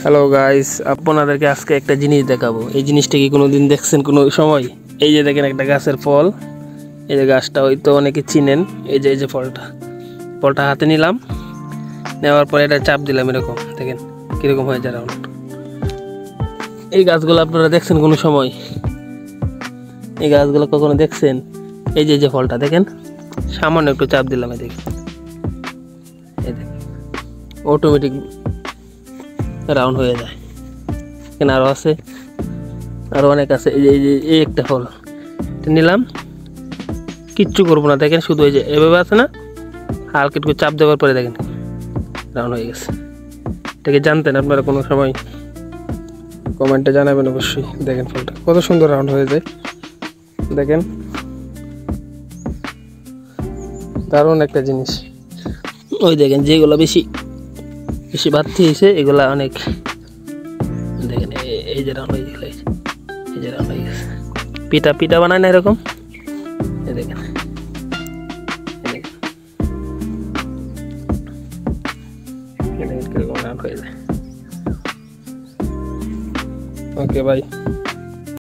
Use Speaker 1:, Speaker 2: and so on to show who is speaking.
Speaker 1: Hello guys, আপনাদেরকে আজকে একটা জিনিস দেখাবো। এই জিনিসটা কি কোনোদিন দেখছেন কোনো সময়? এই যে দেখেন একটা গাছের ফল। এই যে গাছটা হয়তো অনেকে চিনেন। এই যে ফলটা হাতে নিলাম, নেওয়ার পরে এটা চাপ দিলাম, এরকম দেখেন কীরকম হয়ে যায় রাউন্ড। এই গাছগুলো আপনারা দেখছেন কোনো সময়? এই গাছগুলো কখনো দেখছেন? এই যে ফলটা দেখেন, সামান্য একটু চাপ দিলাম, এই দেখেন অটোমেটিক রাউন্ড হয়ে যায়। এখানে আরও আছে, আরও অনেক আছে। এই একটা ফল নিলাম, কিচ্ছু করবো না, দেখেন শুধু এই যে এভাবে আছে না, হালকা একটু চাপ দেওয়ার পরে দেখেন রাউন্ড হয়ে গেছে। এটাকে জানতেন আপনারা কোনো সময়? কমেন্টে জানাবেন অবশ্যই। দেখেন ফলটা কত সুন্দর রাউন্ড হয়ে যায়, দেখেন দারুণ একটা জিনিস। ওই দেখেন যেগুলো বেশি বাড়তি হয়েছে এগুলা অনেক, দেখেন এই যে রাউন্ড হয়ে গেছে, এই যে রাউন্ড হয়ে গেছে। পিঠা বানায় না এরকম, এই দেখেন কিরকম রাউন্ড হয়ে যায়। ওকে ভাই।